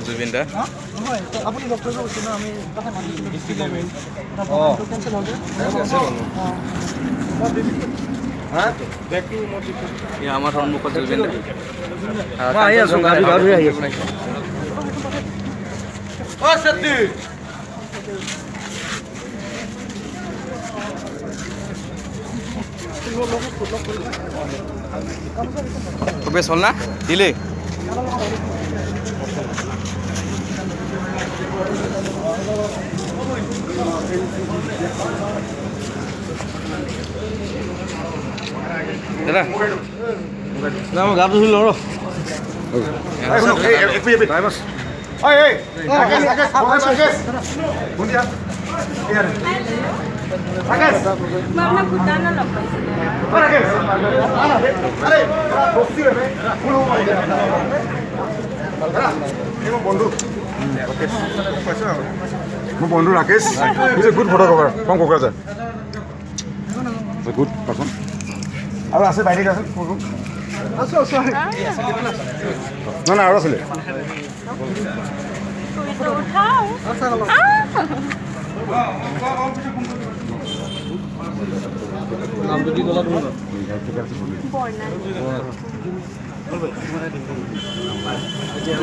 জুবিন দা আপুনি লগ কৰিব গৈছে ন আমি তাতে আমাৰ সন্মুখত জুবিন বেশ হল না দিলে দাদা আমাৰ গাবো ছিল ৰ মোৰ বন্ধু Rakesh is a good photographer from Kokrajhar good person আৰু আছে বাইদেউ আছে না না আৰু আছিলে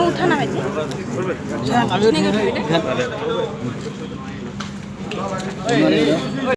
উঠা না ভাইজি